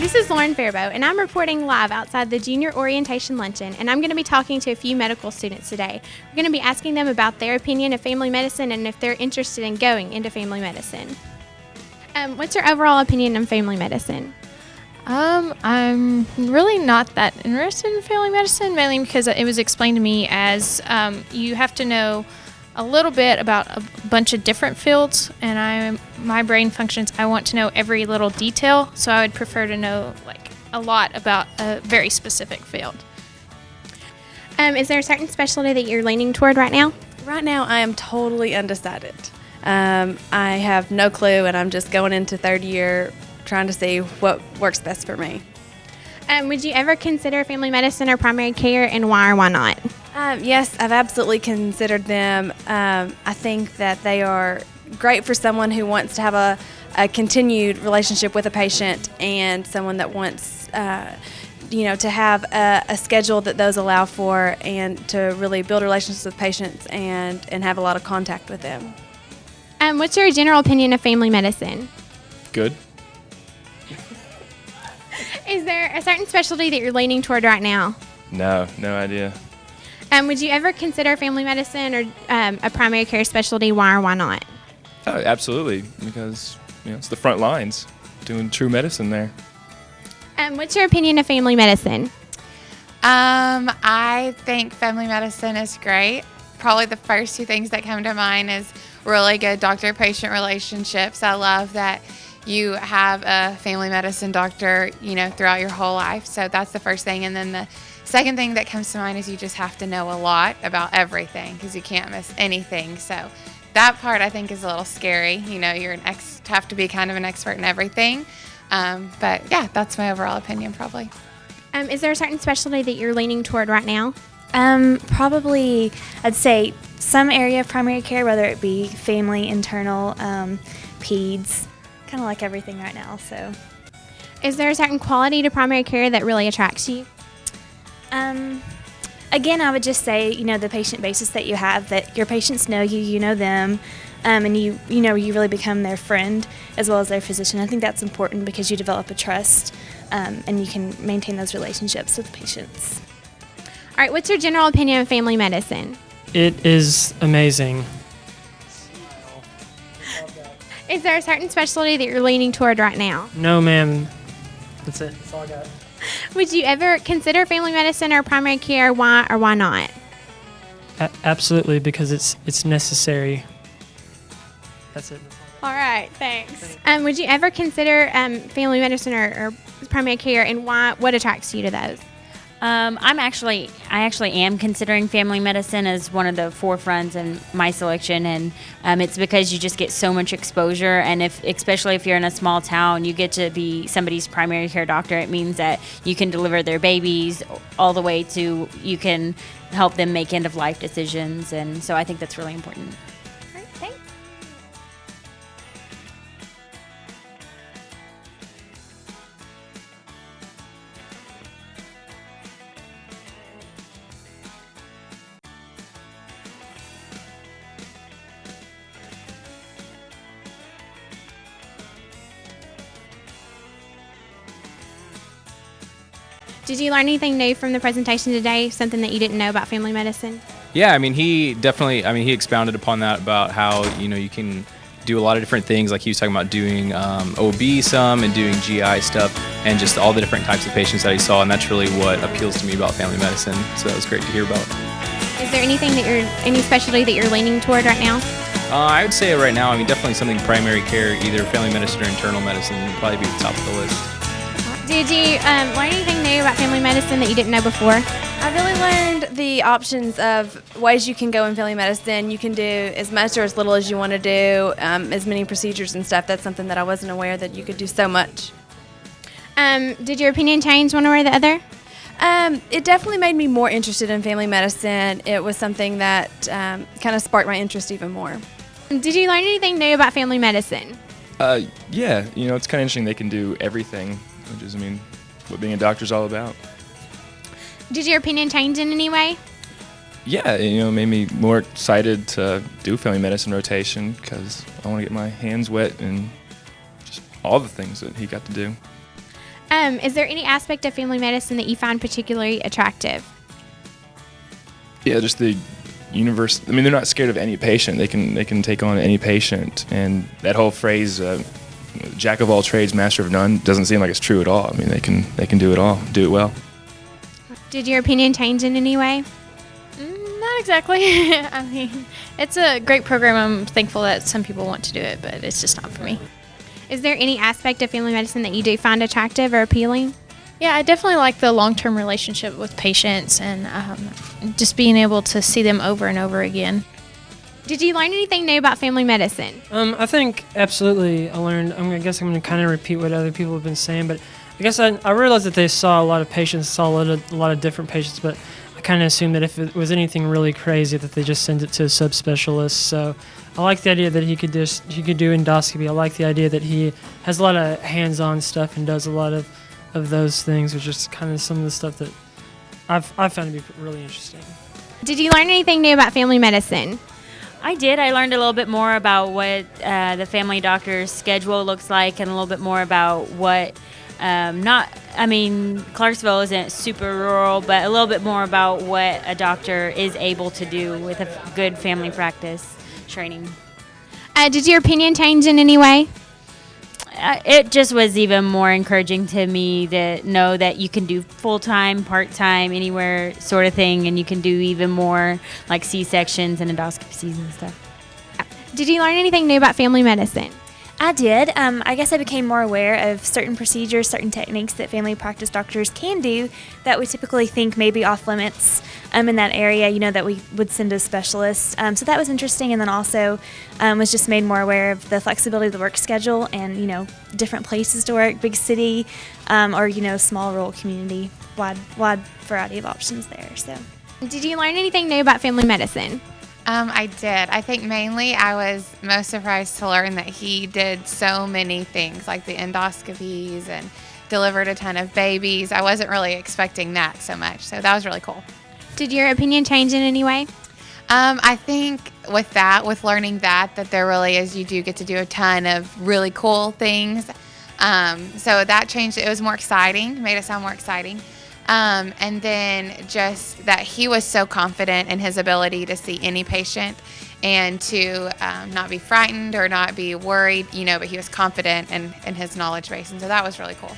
This is Lauren Faribault, and I'm reporting live outside the Junior Orientation Luncheon, and I'm going to be talking to a few medical students today. We're going to be asking them about their opinion of family medicine and if they're interested in going into family medicine. What's your overall opinion on family medicine? I'm really not that interested in family medicine, mainly because it was explained to me as you have to know a little bit about a bunch of different fields, and my brain functions, I want to know every little detail, so I would prefer to know a lot about a very specific field. Is there a certain specialty that you're leaning toward right now? Right now, I am totally undecided. I have no clue, and I'm just going into third year trying to see what works best for me. Would you ever consider family medicine or primary care, and why or why not? Yes, I've absolutely considered them. I think that they are great for someone who wants to have a continued relationship with a patient and someone that wants to have a schedule that those allow for and to really build relationships with patients and have a lot of contact with them. What's your general opinion of family medicine? Good. Is there a certain specialty that you're leaning toward right now? No idea. Would you ever consider family medicine or a primary care specialty? Why or why not? Oh, absolutely, because it's the front lines doing true medicine there. What's your opinion of family medicine? I think family medicine is great. Probably the first two things that come to mind is really good doctor-patient relationships. I love that you have a family medicine doctor, throughout your whole life. So that's the first thing. And then the second thing that comes to mind is you just have to know a lot about everything because you can't miss anything. So that part I think is a little scary. You're have to be kind of an expert in everything. But yeah, that's my overall opinion probably. Is there a certain specialty that you're leaning toward right now? Probably, I'd say some area of primary care, whether it be family, internal, peds, kind of like everything right now. So, is there a certain quality to primary care that really attracts you? Again, I would just say, the patient basis that you have, that your patients know you, you know them, and you really become their friend as well as their physician. I think that's important because you develop a trust, and you can maintain those relationships with patients. All right, what's your general opinion of family medicine? It is amazing. Is there a certain specialty that you're leaning toward right now? No, ma'am. That's it. That's all I got. Would you ever consider family medicine or primary care? Why or why not? Absolutely, because it's necessary. That's it. All right, thanks. Would you ever consider family medicine or primary care, and why? What attracts you to those? I actually am considering family medicine as one of the forefronts in my selection, and it's because you just get so much exposure, and especially if you're in a small town, you get to be somebody's primary care doctor. It means that you can deliver their babies all the way to you can help them make end-of-life decisions, and so I think that's really important. All right, thanks. Did you learn anything new from the presentation today, something that you didn't know about family medicine? Yeah, he expounded upon that about how, you can do a lot of different things. Like he was talking about doing OB some and doing GI stuff and just all the different types of patients that he saw. And that's really what appeals to me about family medicine. So that was great to hear about. Is there anything any specialty that you're leaning toward right now? I would say right now, definitely something primary care, either family medicine or internal medicine would probably be at the top of the list. Did you learn anything new about family medicine that you didn't know before? I really learned the options of ways you can go in family medicine. You can do as much or as little as you want to do, as many procedures and stuff. That's something that I wasn't aware that you could do so much. Did your opinion change one way or the other? It definitely made me more interested in family medicine. It was something that kind of sparked my interest even more. Did you learn anything new about family medicine? Yeah, it's kind of interesting they can do everything, which is, what being a doctor is all about. Did your opinion change in any way? Yeah, it made me more excited to do family medicine rotation because I want to get my hands wet and just all the things that he got to do. Is there any aspect of family medicine that you find particularly attractive? Yeah, just the universe. I mean, they're not scared of any patient. They can take on any patient, and that whole phrase, "jack of all trades, master of none," doesn't seem like it's true at all. I mean, they can do it all, do it well. Did your opinion change in any way? Not exactly. I mean, it's a great program. I'm thankful that some people want to do it, but it's just not for me. Is there any aspect of family medicine that you do find attractive or appealing? Yeah, I definitely like the long-term relationship with patients and just being able to see them over and over again. Did you learn anything new about family medicine? I think absolutely I learned. I guess I'm going to kind of repeat what other people have been saying, but I guess I realized that they saw a lot of patients, saw a lot of different patients, but I kind of assumed that if it was anything really crazy that they just send it to a subspecialist. So I like the idea that he could do endoscopy. I like the idea that he has a lot of hands-on stuff and does a lot of those things, which is kind of some of the stuff that I've found to be really interesting. Did you learn anything new about family medicine? I did. I learned a little bit more about what the family doctor's schedule looks like, and a little bit more about what Clarksville isn't super rural, but a little bit more about what a doctor is able to do with a good family practice training. Did your opinion change in any way? It just was even more encouraging to me to know that you can do full-time, part-time, anywhere sort of thing, and you can do even more like C-sections and endoscopies and stuff. Did you learn anything new about family medicine? I did. I guess I became more aware of certain procedures, certain techniques that family practice doctors can do that we typically think may be off limits in that area, that we would send a specialist. So that was interesting. And then also was just made more aware of the flexibility of the work schedule and, different places to work, big city or, small rural community, wide variety of options there. So, did you learn anything new about family medicine? I did. I think mainly I was most surprised to learn that he did so many things, like the endoscopies and delivered a ton of babies. I wasn't really expecting that so much, so that was really cool. Did your opinion change in any way? I think with learning that there really is, you do get to do a ton of really cool things. So that changed. It was more exciting, made it sound more exciting. And then just that he was so confident in his ability to see any patient and to not be frightened or not be worried, but he was confident in his knowledge base. And so that was really cool.